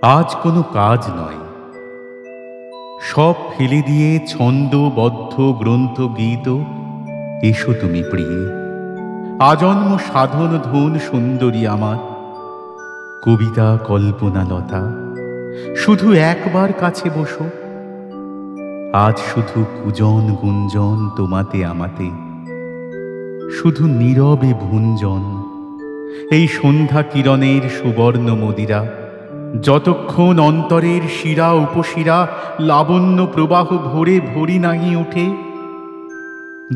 আজ কোনো কাজ নয়, সব ফেলে দিয়ে ছন্দবদ্ধ গ্রন্থ গীত এসো তুমি প্রিয়ে। আজন্ম সাধন ধন সুন্দরী আমার, কবিতা কল্পনা লতা, শুধু একবার কাছে বসো। আজ শুধু কুজন গুঞ্জন তোমাতে আমাতে, শুধু নীরবে ভুঞ্জন। এই সন্ধ্যা কিরণের সুবর্ণ মদিরা যতক্ষণ অন্তরের শিরা উপশিরা লাবণ্য প্রবাহ ভরে ভরি নাহি ওঠে,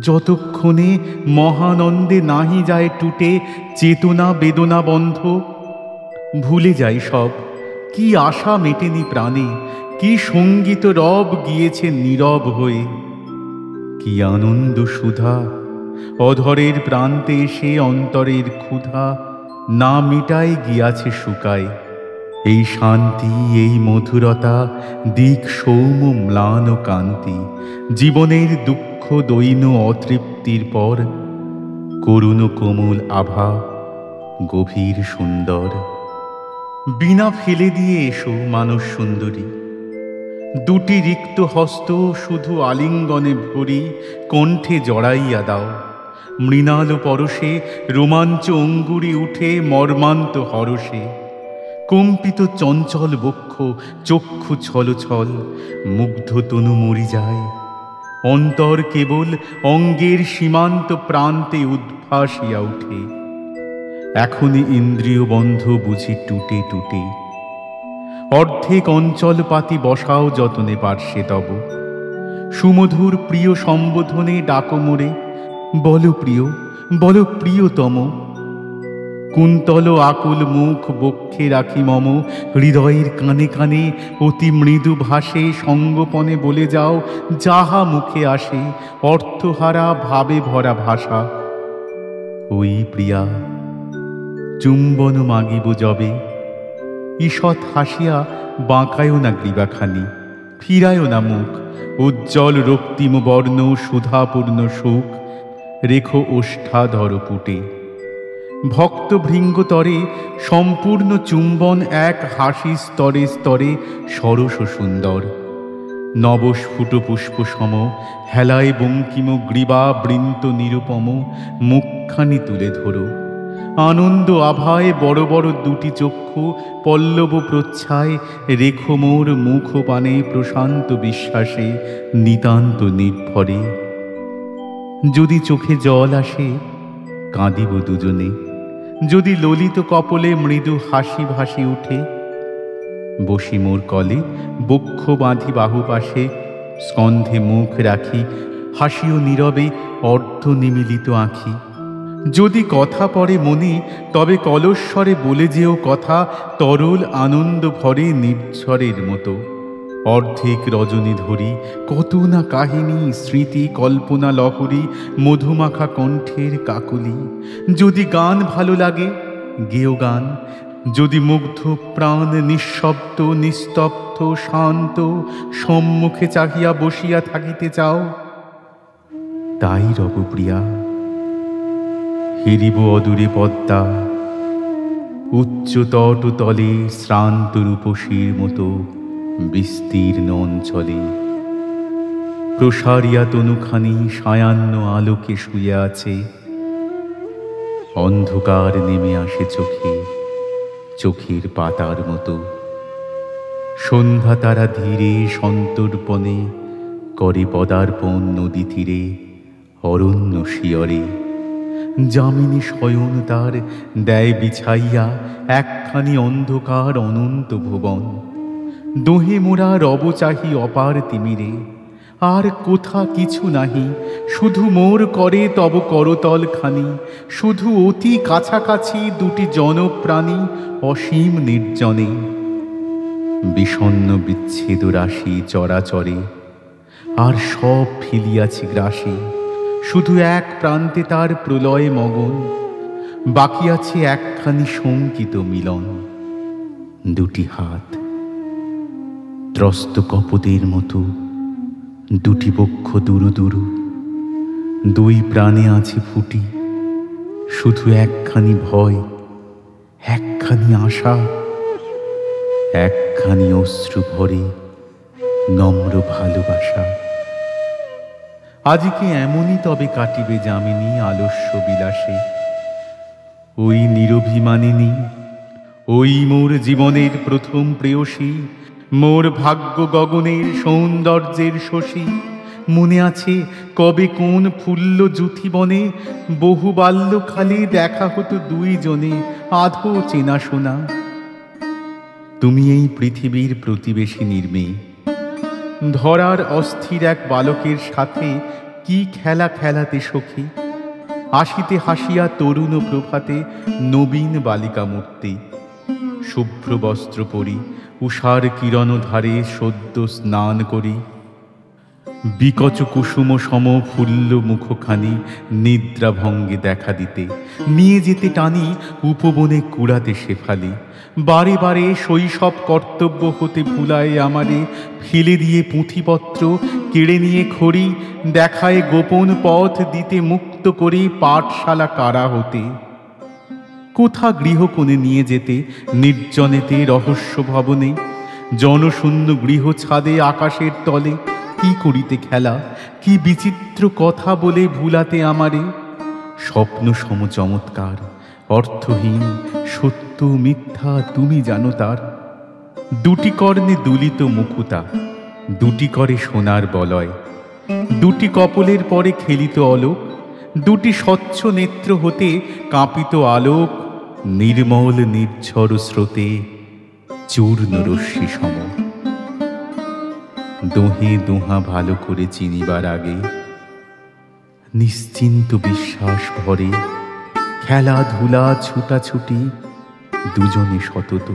যতক্ষণে মহানন্দে নাহি যায় টুটে চেতনা বেদনা বন্ধ, ভুলে যাই সব, কি আশা মেটেনি প্রাণে, কি সঙ্গীত রব গিয়েছে নীরব হয়ে, কি আনন্দ সুধা অধরের প্রান্তে এসে অন্তরের ক্ষুধা না মিটায় গিয়াছে শুকায়। এই শান্তি, এই মধুরতা, দিক সৌম্য ম্লান কান্তি, জীবনের দুঃখ দৈন অতৃপ্তির পর করুণ কোমল আভা, গভীর সুন্দর। বিনা ফেলে দিয়ে এসো মানস সুন্দরী, দুটি রিক্ত হস্ত শুধু আলিঙ্গনে ভরি কণ্ঠে জড়াইয়া দাও। মৃণাল পরশে রোমাঞ্চ অঙ্গুরি উঠে মর্মান্ত হরষে, কম্পিত চঞ্চল বক্ষ চক্ষু ছল ছল, মুগ্ধ তনু মরি যায়। অন্তর কেবল অঙ্গের সীমান্ত প্রান্তে উদ্ভাসিয়া উঠে, এখনই ইন্দ্রিয় বন্ধ বুঝি টুটে টুটে। অর্ধেক অঞ্চল পাতি বসাও যতনে পার্শ্বে তব, সুমধুর প্রিয় সম্বোধনে ডাকো মোরে, বলো প্রিয়, বলো প্রিয়তম। কুন্তল আকুল মুখ বক্ষে রাখি মম, হৃদয়ের কানে কানে অতি মৃদু ভাষে সঙ্গোপনে বলে যাও যাহা মুখে আসে, অর্থহারা ভাবে ভরা ভাষা। ওই প্রিয়া, চুম্বন মাগিব যবে, ঈষৎ হাসিয়া বাঁকায়ও না গ্রীবাখানি, ফিরায়ও না মুখ, উজ্জ্বল রক্তিম বর্ণ সুধাপূর্ণ সুখ রেখো ওষ্ঠাধর পুটে। ভক্ত ভৃঙ্গতরে সম্পূর্ণ চুম্বন এক হাসি স্তরে স্তরে সরস সুন্দর। নবস্ফুট পুষ্প সম হেলায় বঙ্কিম গ্রীবা বৃন্ত নিরুপম, মুখখানি তুলে ধরো। আনন্দ আভায় বড় বড় দুটি চক্ষু পল্লব প্রচ্ছায় রেখো মোর মুখ পানে প্রশান্ত বিশ্বাসে নিতান্ত নির্ভরে। যদি চোখে জল আসে কাঁদিব দুজনে, যদি ললিত কপলে মৃদু হাসি ভাসি উঠে, বসি মোর কলে বক্ষ বাঁধি বাহু পাশে, স্কন্ধে মুখ রাখি হাসিও নীরবে অর্ধ নিমিলিত আঁখি। যদি কথা পড়ে মনে তবে কলস্বরে বলে যেও কথা, তরল আনন্দ ভরে নির্ঝরের মতো। অর্ধেক রজনী ধরি কত না কাহিনী স্মৃতি কল্পনা লহরী, মধুমাখা কণ্ঠের কাকলি। যদি গান ভালো লাগে গেও গান, যদি মুগ্ধ প্রাণ নিঃশব্দ নিস্তব্ধ শান্ত সম্মুখে চাহিয়া বসিয়া থাকিতে চাও, তাই রব প্রিয়া। হেরিব অদূরে পদ্মা, উচ্চ তটতলে শ্রান্ত রূপসীর মতো বিস্তীর্ণ অঞ্চলে, প্রসারিয়া তনুখানি সায়ান্ন আলোকে শুয়ে আছে। অন্ধকার নেমে আসে চোখে, চোখের পাতার মতো। সন্ধ্যা তারা ধীরে সন্তর্পণে করে পদার্পণ নদী তীরে অরণ্য শিয়রে। যামিনী শয়ন তার দেয় বিছাইয়া একখানি অন্ধকার অনন্ত ভুবন। দোহে মোরা রব চাহি অপার তিমিরে, আর কোথা কিছু নাহি, শুধু মোর করে তব করতল খানি। শুধু অতি কাছাকাছি দুটি জনপ্রাণী অসীম নির্জনে। বিষণ্ণ বিচ্ছেদ রাশি চরাচরে, আর সব ফেলিয়াছি গ্রাসে। শুধু এক প্রান্তে তার প্রলয় মগন, বাকি আছে একখানি শঙ্কিত মিলন। দুটি হাত ত্রস্ত কপোতের মতো, দুটি বক্ষ দুরু দুরু, দুই প্রাণে আছে ফুটি। শুধু একখানি ভয়, একখানি আশা, এক একখানি অশ্রু ভরে নম্র ভালোবাসা। আজকে এমনই তবে কাটিবে যামিনী আলস্য বিলাসে। ওই নিরভিমানিনী, ওই মোর জীবনের প্রথম প্রেয়সী, মোর ভাগ্য গগনের সৌন্দর্যের শশী। মনে আছে কবে কোন ফুল্ল জুথিবনে বহু বাল্যকালে দেখা হতো দুইজনে আধো চেনাশোনা। তুমি এই পৃথিবীর প্রতিবেশিনীর মেয়ে, ধরার অস্থির এক বালকের সাথে কি খেলা খেলাতে সখী। আসিতে হাসিয়া তরুণ প্রভাতে নবীন বালিকা মূর্তি। শুভ্র বস্ত্র পরি উষার কিরণ ধারে সদ্য স্নান করি। বিকচ কুসুম সম ফুল্ল মুখখানি নিদ্রা ভঙ্গে দেখা দিতে নিয়ে যেতে টানি উপবনে কুড়াতে শেফালি। বারে বারে শৈশব কর্তব্য হতে ভুলায় আমারে ফেলে দিয়ে পুঁথিপত্র কেড়ে নিয়ে খড়ি দেখায় গোপন পথ দিতে মুক্ত করে পাঠশালা কারা হতে। কোথা গৃহকোণে নিয়ে যেতে নির্জনেতে রহস্য ভবনে, জনশূন্য গৃহ ছাদে আকাশের তলে কি করিতে খেলা, কি বিচিত্র কথা বলে ভুলাতে আমারে। স্বপ্ন সম চমৎকার অর্থহীন সত্য মিথ্যা তুমি জানো তার। দুটি কর্ণে দুলিত মুকুতা, দুটি করে সোনার বলয়, দুটি কপলের পরে খেলিত অলোক, দুটি স্বচ্ছ নেত্র হতে কাঁপিত আলোক নির্মল নির্ঝর স্রোতে চূর্ণ রশ্মি সম। দোহে দোহা ভালো করে চিনিবার আগে নিশ্চিন্ত বিশ্বাস ভরে খেলাধুলা ছুটাছুটি দুজনে সতত,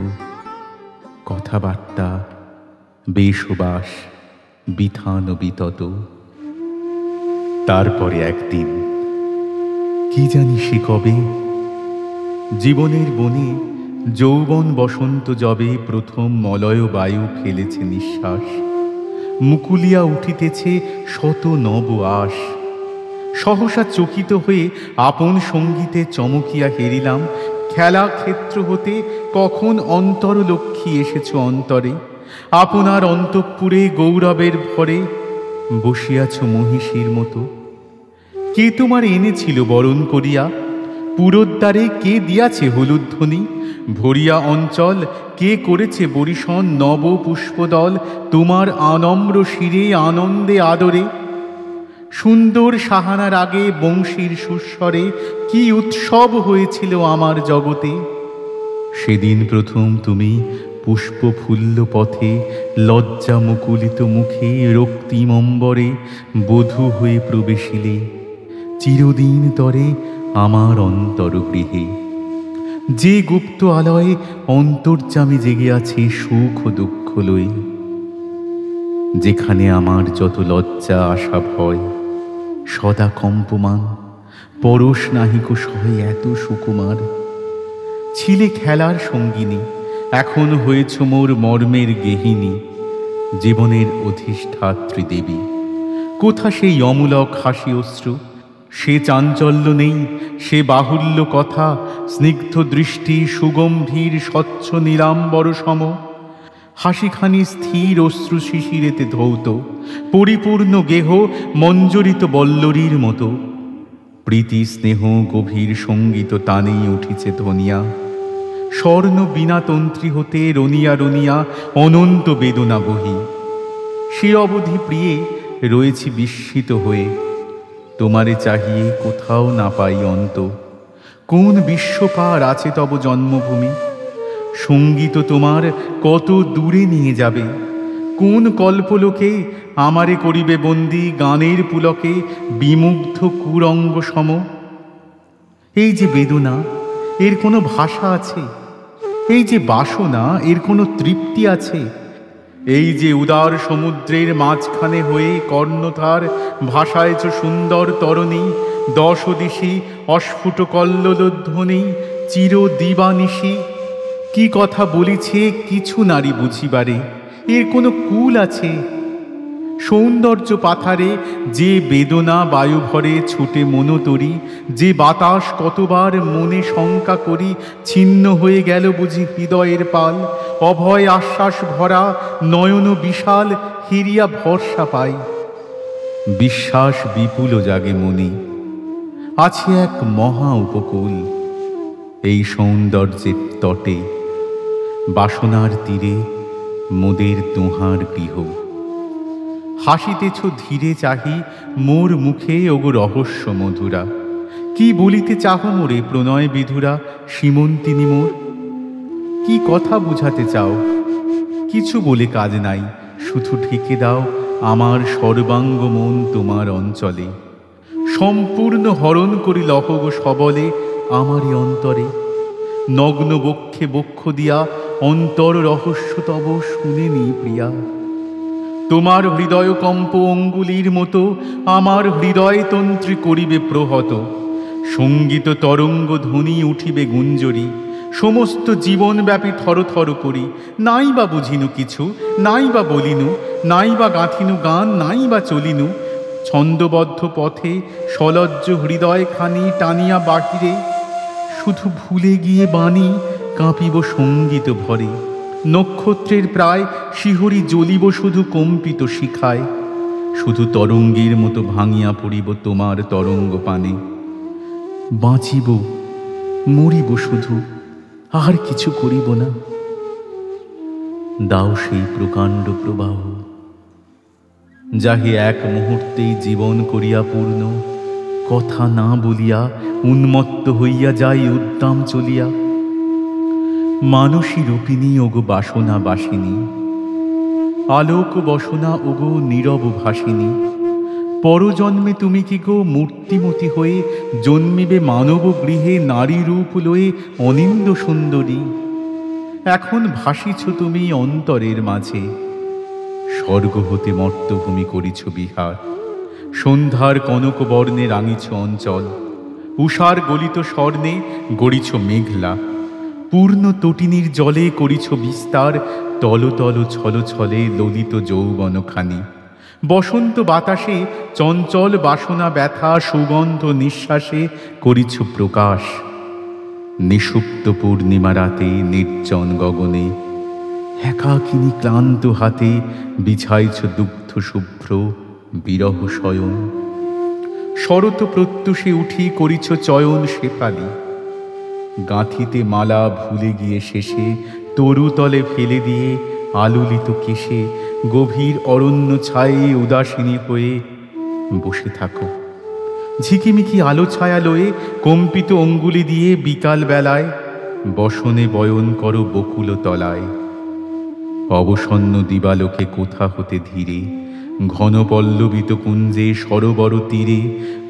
কথাবার্তা বেশবাস বিধান বিতত। তারপরে একদিন কি জানি সে কবে জীবনের বনে যৌবন বসন্ত যবে প্রথম মলয় বায়ু ফেলেছে নিঃশ্বাস, মুকুলিয়া উঠিতেছে শত নব আশ। সহসা চকিত হয়ে আপন সঙ্গীতে চমকিয়া হেরিলাম খেলা ক্ষেত্র হতে কখন অন্তরলক্ষ্মী এসেছ অন্তরে। আপনার অন্তঃপুরে গৌরবের ভরে বসিয়াছ মহিষীর মতো। কে তোমার এনেছিল বরণ করিয়া, পুরোদ্বারে কে দিয়াছে হলুধ্বনি, ভরিয়া অঞ্চল কে করেছে বরিশন নব পুষ্পদল তোমার আনম্র শিরে আনন্দে আদরে। সুন্দর সাহানার আগে বংশীর সুস্বরে কি উৎসব হয়েছিল আমার জগতে। সেদিন প্রথম তুমি পুষ্প ফুল্ল পথে লজ্জা মুকুলিত মুখে রক্তিম অম্বরে বধূ হয়ে প্রবেশিলে চিরদিন তরে আমার অন্তরগৃহে। যে গুপ্ত আলয়ে অন্তর্যামে জেগে আছে সুখ ও দুঃখ লয়ে, যেখানে আমার যত লজ্জা আশা ভয় সদা কম্পমান, পরশ নাহিক সহে এত সুকুমার। ছিলে খেলার সঙ্গিনী, এখন হয়েছ মোর মর্মের গেহিনী, জীবনের অধিষ্ঠাত্রী দেবী। কোথা সেই অমূলক হাসি অশ্রু, সে চাঞ্চল্য নেই, সে বাহুল্য কথা, স্নিগ্ধ দৃষ্টি সুগম্ভীর স্বচ্ছ নীলাম্বর সম। হাসিখানি স্থির অশ্রু শিশিরেতে ধৌত, পরিপূর্ণ গেহ মঞ্জরিত বল্লরীর মতো। প্রীতি স্নেহ গভীর সঙ্গীত টানেই উঠিছে ধ্বনিয়া, স্বর্ণ বীণাতন্ত্রী হতে রনিয়া রনিয়া অনন্ত বেদনা বহি। সে অবধি প্রিয়ে রয়েছি বিস্মিত হয়ে, তোমারে চাহিয়ে কোথাও না পাই অন্ত। কোন বিশ্বপার আছে তব জন্মভূমি, সঙ্গীত তোমার কত দূরে নিয়ে যাবে। কোন কল্পলোকে আমারে করিবে বন্দি গানের পুলকে বিমুগ্ধ কুরঙ্গ সম। এই যে বেদনা, এর কোনো ভাষা আছে? এই যে বাসনা, এর কোনো তৃপ্তি আছে? এই যে উদার সমুদ্রের মাঝখানে হয়ে কর্ণধার ভাষায়ছ সুন্দর তরণী, দশ দিশি অস্ফুট কল্লোলধ্বনি চির দিবানিশি। কি কথা বলিছে কিছু নারী বুঝিবারে, এর কোনো কুল আছে? সৌন্দর্য পাথারে যে বেদনা বায়ুভরে ছুটে মনোতরি, যে বাতাস কতবার মনে শঙ্কা করি, ছিন্ন হয়ে গেল বুঝি হৃদয়ের পাল, অভয় আশ্বাস ভরা নয়ন বিশাল, হিরিয়া ভরসা পাই, বিশ্বাস বিপুল জাগে মনে, আছে এক মহা উপকূল এই সৌন্দর্যের তটে, বাসনার তীরে মোদের তোহার গৃহ। হাসিতেছ ধীরে চাহি মোর মুখে ওগো রহস্য মধুরা, কি বলিতে চাহ মোরে প্রণয় বিধুরা, সীমন্তিনী মোর কি কথা বুঝাতে চাও? কিছু বলে কাজ নাই, শুধু ঢেকে দাও আমার সর্বাঙ্গ মন তোমার অঞ্চলে, সম্পূর্ণ হরণ করি লহ গো সবলে আমারই অন্তরে, নগ্ন বক্ষে বক্ষ দিয়া অন্তর রহস্য তব শুনে নি প্রিয়া। তোমার হৃদয় কম্প অঙ্গুলির মতো আমার হৃদয় তন্ত্রী করিবে প্রহত, সঙ্গীত তরঙ্গ ধ্বনি উঠিবে গুঞ্জরি, সমস্ত জীবনব্যাপী থর থর করি, নাই বা বুঝিনু কিছু, নাই বা বলিনু, নাই বা গাঁথিনু গান, নাই বা চলিনু, ছন্দবদ্ধ পথে সলজ্জ হৃদয় খানি টানিয়া বাহিরে, শুধু ভুলে গিয়ে বাণী কাঁপিব সঙ্গীত ভরে, নক্ষত্রের প্রায় শিহরি জ্বলিব শুধু কম্পিত শিখায়, শুধু তরঙ্গের মতো ভাঙিয়া পড়িব তোমার তরঙ্গ পানে, বাঁচিব মরিব শুধু, আর কিছু করিব না। দাও সেই প্রকাণ্ড প্রবাহ, যাহে এক মুহূর্তেই জীবন করিয়া পূর্ণ, কথা না বলিয়া উন্মত্ত হইয়া যাই উদ্দাম চলিয়া। মানসী রূপিণী ওগো বাসনা বাসিনী, আলোক বসনা ওগো নীরব ভাসিনী, পরজন্মে তুমি কি গো মূর্তিমতী হয়ে জন্মিবে মানব গৃহে নারী রূপ লয়ে অনিন্দ সুন্দরী। এখন ভাসিছ তুমি অন্তরের মাঝে, স্বর্গ হতে মর্তভূমি করিছ বিহার, সন্ধ্যার কনক বর্ণে রাঙিছ অঞ্চল, উষার গলিত স্বর্ণে গড়িছ মেঘলা, পূর্ণ তটিনীর জলে করিছ বিস্তার, তলতল ছল ছলে ললিত যৌবনখানি, বসন্ত বাতাসে চঞ্চল বাসনা ব্যথা সুগন্ধ নিঃশ্বাসে করিছ প্রকাশ, নিষুপ্ত পূর্ণিমা রাতে নির্জন গগনে একাকিনী ক্লান্ত হাতে বিছাইছ দুগ্ধ শুভ্র বিরহ শয়ন, শরৎ প্রত্যুষে উঠি করিছ চয়ন শেফালি, গাঁথিতে মালা ভুলে গিয়ে শেষে তরুতলে ফেলে দিয়ে আলুলিত কেশে গভীর অরণ্য ছায়ে উদাসীনী হয়ে বসে থাকো, ঝিকিমিকি আলো ছায়া লয়ে কম্পিত অঙ্গুলি দিয়ে বিকাল বেলায় বসনে বয়ন করো বকুল তলায়, অবসন্ন দিবালোকে কোথা হতে ধীরে ঘন পল্লবিত কুঞ্জে সরোবর তীরে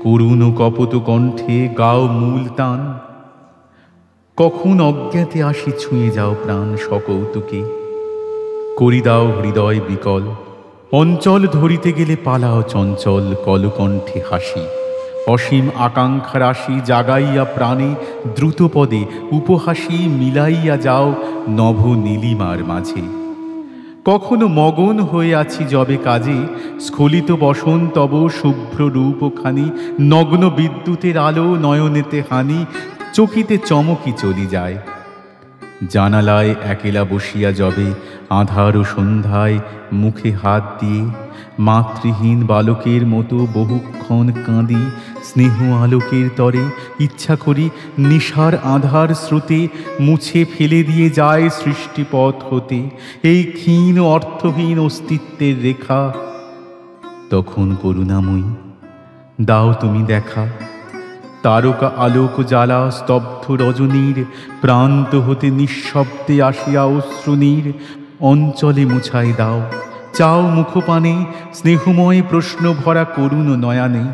করুণ কপত কণ্ঠে গাও মূল তান, কখন অজ্ঞাতে আসি ছুঁয়ে যাও প্রাণ সকৌতুকে, করি দাও হৃদয় বিকল, অঞ্চল ধরিতে গেলে পালাও চঞ্চল কলকণ্ঠে হাসি, অসীম আকাঙ্ক্ষা রাশি জাগাইয়া প্রাণে দ্রুত পদে উপহাসি মিলাইয়া যাও নভ নীলিমার মাঝে, কখনো মগন হয়ে আছি যবে কাজে স্খলিত বসন তব শুভ্র রূপখানি, নগ্ন বিদ্যুতের আলো নয়নেতে হানি, চকিতে চমকি চলি যায়, জানালায় একেলা বসিয়া যবে আঁধার ও সন্ধ্যায় মুখে হাত দিয়ে মাতৃহীন বালকের মতো বহুক্ষণ কাঁদি, স্নেহ আলোকের তরে ইচ্ছা করি নিশার আধার স্রোতে মুছে ফেলে দিয়ে যায় সৃষ্টিপথ হতে এই ক্ষীণ অর্থহীন অস্তিত্বের রেখা, তখন করুণাময়ী দাও তুমি দেখা, তারকা আলোক জ্বালা স্তব্ধ রজনীর প্রান্ত হতে নিঃশব্দে আসিয়া অশ্রুনীর অঞ্চলে মুছাই দাও, চাও মুখপানে স্নেহময় প্রশ্ন ভরা করুণ নয়ানে,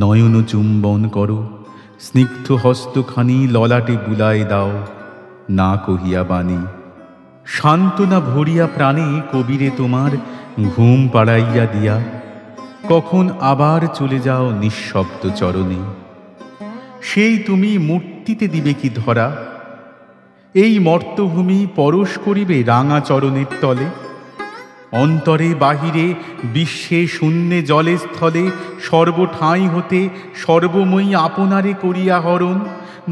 নয়ন চুম্বন করো স্নিগ্ধ হস্তখানি ললাটে বুলায় দাও, না কহিয়া বাণী সান্ত্বনা ভরিয়া প্রাণে কবিরে তোমার ঘুম পাড়াইয়া দিয়া, কখন আবার চলে যাও নিঃশব্দ চরণে, সেই তুমি মূর্তিতে দিবে কি ধরা, এই মর্তভূমি পরশ করিবে রাঙা চরণের তলে, অন্তরে বাহিরে, বিশ্বে শূন্যে জলে স্থলে, সর্বঠাঁই হতে সর্বময়ী আপনারে করিয়া হরণ।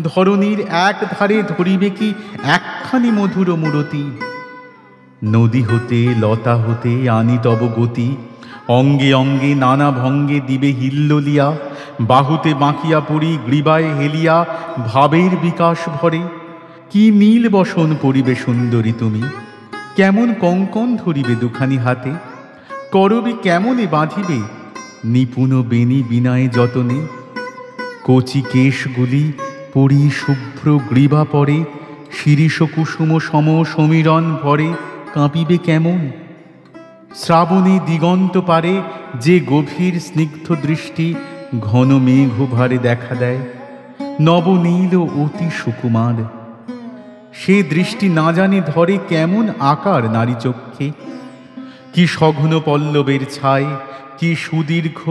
ধরণীর এক ধারে ধরিবে কি একখানি মধুর মূরতি। নদী হতে লতা হতে আনি তব গতি, অঙ্গে অঙ্গে নানা ভঙ্গে দিবে হিল্লোলিয়া। বাহুতে বাঁকিয়া পড়ি গ্রীবায় হেলিয়া, ভাবের বিকাশ ভরে। কি নীল বসন পরিবে সুন্দরী তুমি, কেমন কঙ্কন ধরিবে দুখানি হাতে। করবে কেমনে বাঁধিবে নিপুণ বেনি বিনায় যতনে। কচি কেশগুলি পরি শুভ্র গ্রীবা পরে, শিরিষ কুসুম সম সমীরণ ভরে। কাঁপিবে কেমন শ্রাবণে দিগন্ত পারে, যে গভীর স্নিগ্ধ দৃষ্টি ঘন মেঘ ভারে দেখা দেয়। নবনীল অতি সুকুমার সে দৃষ্টি না জানে ধরে কেমন আকার নারী চক্ষে। কি সঘন পল্লবের ছায়, কি সুদীর্ঘ,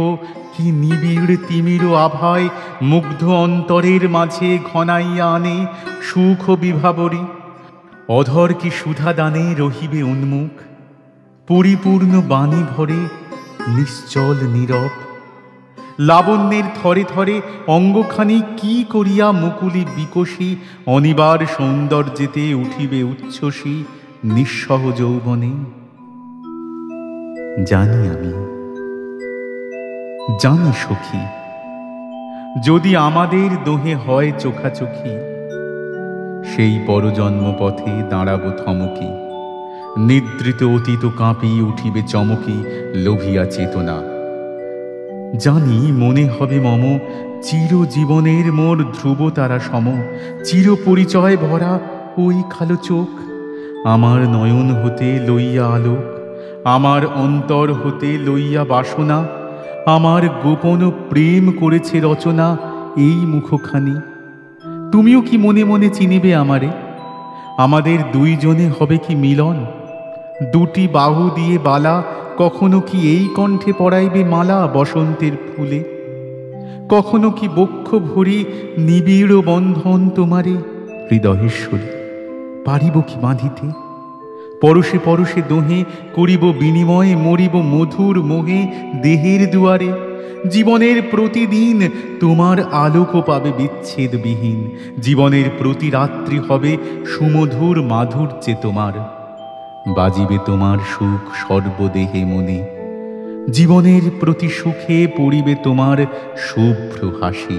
কি নিবিড় তিমির আভায় মুগ্ধ অন্তরের মাঝে ঘনাইয়া আনে সুখ বিভাবরী। অধর কি সুধা দানে রহিবে উন্মুখ, পরিপূর্ণ বাণী ভরে নিশ্চল নীরব। লাবণ্যের থরে থরে অঙ্গখানি কি করিয়া মুকুলি বিকশী, অনিবার সৌন্দর্যেতে উঠিবে উচ্ছ্বসী নিঃসহ যৌবনে। জানি আমি, জানি সখী, যদি আমাদের দোহে হয় চোখাচোখি, সেই পরজন্ম পথে দাঁড়াবো থমকি। নিদ্রিত অতীত কাঁপি উঠিবে চমকি লোভিয়া চেতনা। জানি মনে হবে মম চিরজীবনের মোর ধ্রুব তারা সম, চির পরিচয় ভরা ওই কালো চোখ। আমার নয়ন হতে লইয়া আলোক, আমার অন্তর হতে লইয়া বাসনা। আমার গোপন প্রেম করেছে রচনা এই মুখখানি। তুমিও কি মনে মনে চিনিবে আমারে? আমাদের দুইজনে হবে কি মিলন? দুটি বাহু দিয়ে বালা, কখনো কি এই কণ্ঠে পরাইবে মালা বসন্তের ফুলে? কখনো কি বক্ষ ভরি নিবিড় বন্ধন তোমারে হৃদয়েশ্বরী পারিব কি বাঁধিতে? পরশে পরশে দোহে করিব বিনিময়ে, মরিব মধুর মোহে দেহের দুয়ারে। জীবনের প্রতিদিন তোমার আলোক পাবে বিচ্ছেদবিহীন, জীবনের প্রতি রাত্রি হবে সুমধুর মাধুর্যে তোমার। বাজিবে তোমার সুখ সর্বদেহে মনে, জীবনের প্রতি সুখে পড়িবে তোমার শুভ্র হাসি,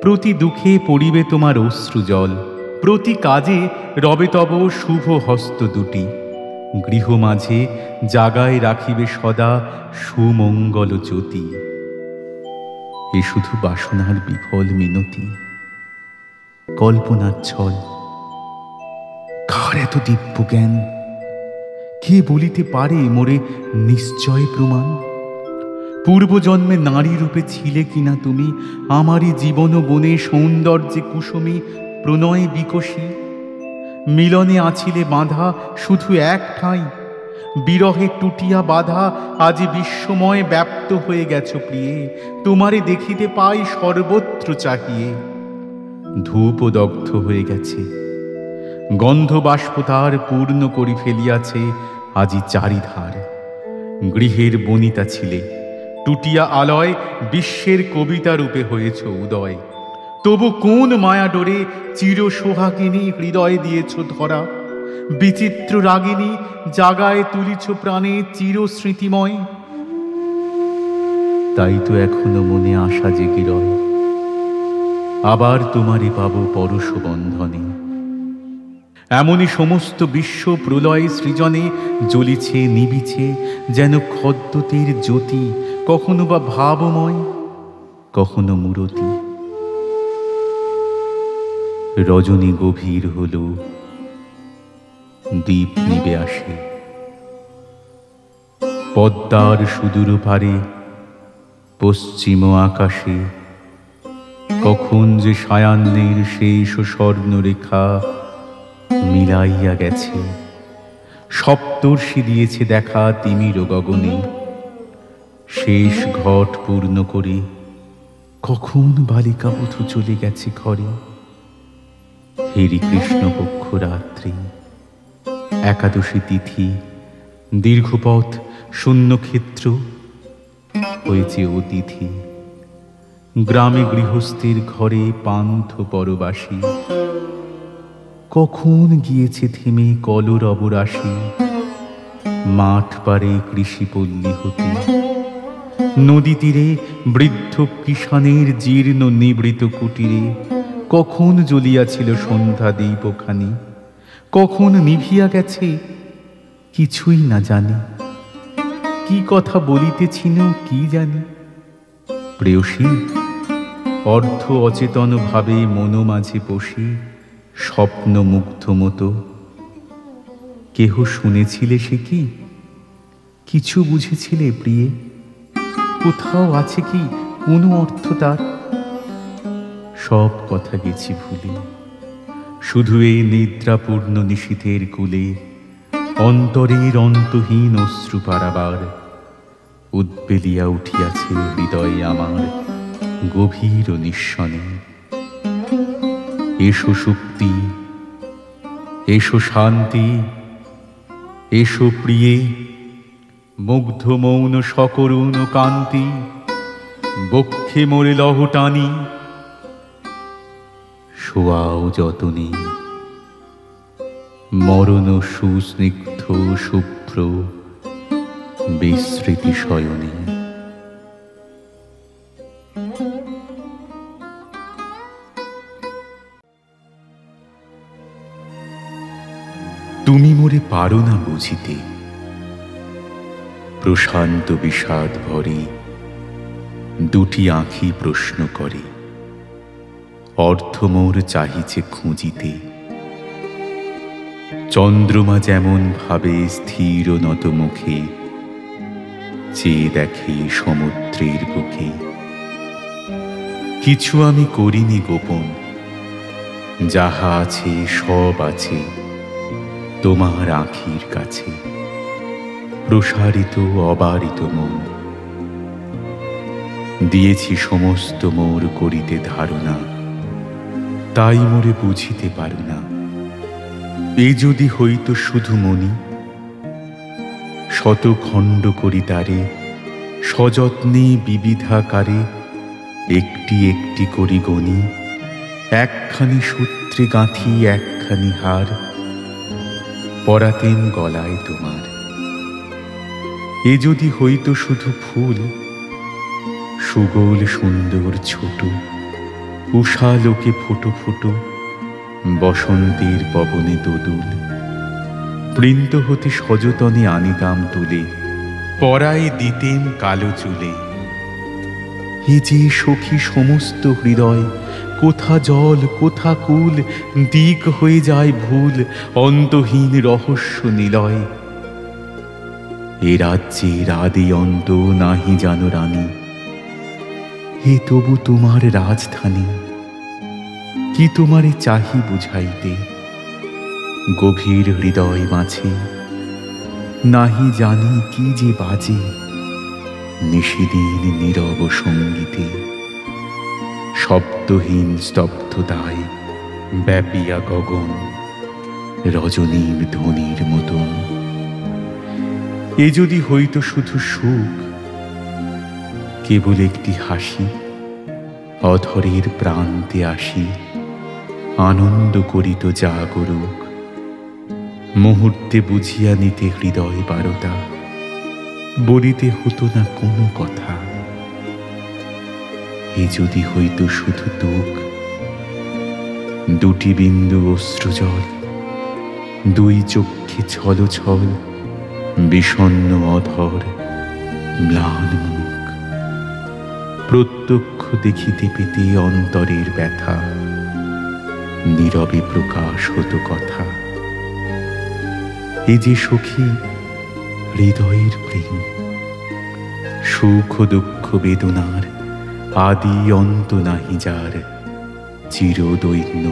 প্রতি দুঃখে পড়িবে তোমার অশ্রুজল। প্রতি কাজে রবে তব শুভ হস্ত দুটি, গৃহ মাঝে জাগায় রাখিবে সদা সুমঙ্গল জ্যোতি। এ শুধু বাসনার বিফল মিনতি, কল্পনার ছল। কার এত দিব্য জ্ঞান? কে বলিতে পারে মোরে নিশ্চয় প্রমাণ? পূর্বজন্মে নারী রূপে ছিলে কিনা তুমি, আমারই জীবন বনে সৌন্দর্যে কুসুমী প্রণয়ে বিকশী। মিলনে আছিলে বাঁধা শুধু এক ঠাঁই, বিরহে টুটিয়া বাধা আজ বিশ্বময় ব্যাপ্ত হয়ে গেছ প্রিয়ে। তোমারে দেখিতে পাই সর্বত্র চাহিয়ে। ধূপ দগ্ধ হয়ে গেছে, গন্ধ বাষ্প তার পূর্ণ করি ফেলিয়াছে আজি চারিধার। গৃহের বনিতা ছিলে, টুটিয়া আলয় বিশ্বের কবিতা রূপে হয়েছ উদয়। তবু কোন মায়া ডোরে চির সোহাগিনী হৃদয়ে দিয়েছ ধরা। বিচিত্র রাগিনী জাগায় তুলিছ প্রাণে চির স্মৃতিময়। তাই তো এখনো মনে আশা জেগে রয়, আবার তোমারে পাব পরশ বন্ধনে। এমনই সমস্ত বিশ্ব প্রলয় সৃজনে জ্বলিছে নিবিছে যেন খদ্যোতের জ্যোতি, কখনো বা ভাবময়, কখনো মূরতি। রজনী গভীর হল, দ্বীপ নিবে আসে। পদ্মার সুদূর পারে পশ্চিম আকাশে কখন যে সায়াহ্নের শেষ স্বর্ণরেখা মিলাইয়া গেছে। সপ্তর্ষি দিয়েছে দেখা তিমির গগনে, শেষ ঘট পূর্ণ করে কখন বালিকা বধূ চলে গেছে ঘরে। হেরি কৃষ্ণপক্ষ রাত্রি, একাদশী তিথি, দীর্ঘপথ শূন্যক্ষেত্র হয়েছে অতিথি। গ্রামে গৃহস্থের ঘরে পান্থ পরবাসী, কখন গিয়েছে থেমে কলরব রাশি। মাঠ পারে কৃষিপল্লী হতে, নদী তীরে বৃদ্ধ কিষানের জীর্ণ নিবৃত কুটিরে কখন জ্বলিয়াছিল সন্ধ্যা দীপখানি, কখন নিভিয়া গেছে কিছুই না জানি। কি কথা বলিতেছিল কি জানি। প্রেয়সী অর্ধ অচেতন ভাবে মন মাঝে বসি স্বপ্ন মুগ্ধ মতো। কেহ শুনেছিলে সে কি? কিছু বুঝেছিলে প্রিয়ে? কোথাও আছে কি কোনো অর্থ তার? সব কথা গেছি ভুলে, শুধু এই নিদ্রাপূর্ণ নিশীথের কূলে অন্তরের অন্তহীন অশ্রু পারাবার উদ্বেলিয়া উঠিয়াছে হৃদয়ে আমার গভীর নিঃসনে। এসো শক্তি, এসো শান্তি, এসো প্রিয়ে, মুগ্ধ মৌন সকরুণ কান্তি বক্ষে মোরে লহ টানি। শোয়াও যতনে মরণ সুস্নিগ্ধ শুভ্র বিস্মৃতি শয়নে। তুমি মোরে পারো না বুঝিতে, প্রশান্ত বিষাদ ভরে দুটি আঁখি প্রশ্ন করে। অর্থ মোর চাহিছে খুঁজিতে, চন্দ্রমা যেমন ভাবে স্থির নত মুখে চেয়ে দেখে সমুদ্রের বুকে। কিছু আমি করিনি গোপন, যাহা আছে সব আছে তোমার আঁখির কাছে। প্রসারিত অবারিত মন দিয়েছি সমস্ত মোর করিতে ধারণা, তাই মোরে বুঝিতে পারো না। এ যদি হইত শুধু মনি, শত খণ্ড করি তারে সযত্নে বিবিধাকারে একটি একটি করি গনি। একখানি সূত্রে গাঁথি একখানি হার পরাতেন গলায় তোমার। এ যদি হইত শুধু ফুল, সুগোল সুন্দর ছোট উষালোকে ফুটো ফুটো বসন্তের পবনে দোদুল। বৃন্দ হতে সযতনে আনিতাম তুলে, পরায় দিতেম কালো চুলে। এ যে সখী সমস্ত হৃদয়, কোথা জল কোথা কুল, দিক হয়ে যায় ভুল অন্তহীন রহস্য নিলয়। এ রাজ্যের আদি অন্ত নাহি জানো রানী, হে তবু তোমার রাজধানী। কি তোমারে চাহি বুঝাইতে গভীর হৃদয় মাঝে, নাহি জানি কি যে বাজে নিশিদিন নীরব সঙ্গীতে। শব্দহীন স্তব্ধতায় ব্যাপিয়া গগন রজনীর ধ্বনির মতন। এ যদি হইত শুধু সুখ, কেবল একটি হাসি অধরের প্রান্তে আসি আনন্দ করিত জাগরুক। মুহূর্তে বুঝিয়া নিতে হৃদয় বারতা, বলিতে হতো না কোনো কথা। এ যদি হইত শুধু দুঃখ, দুটি বিন্দু অশ্রুজল দুই চক্ষে ছল ছল বিষণ্ণ অধর ম্লান মুখ। প্রত্যক্ষ দেখিতে পেতে অন্তরের ব্যথা, নীরবে প্রকাশ হতো কথা। এ যে সখী হৃদয়ের প্রেম, সুখ দুঃখ বেদনার আদি অন্ত নাহি যার। চিরদৈন্য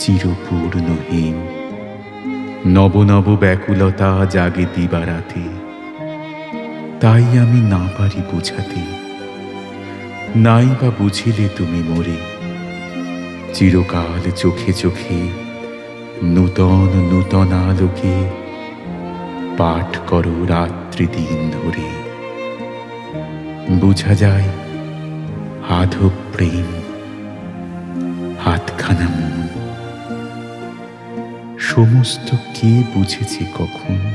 চিরপূর্ণ হেম, নব নব ব্যাকুলতা জাগে দিবারাতে। তাই আমি না পারি বুঝাতে, নাই বা বুঝিলে তুমি মোরে। চিরকাল চোখে চোখে নূতন নূতন আলোকে পাঠ করো রাত্রি দিন ধরে, বোঝা যায় আধো প্রেম হাতখানা মন। সমস্ত কে বুঝেছে কখন,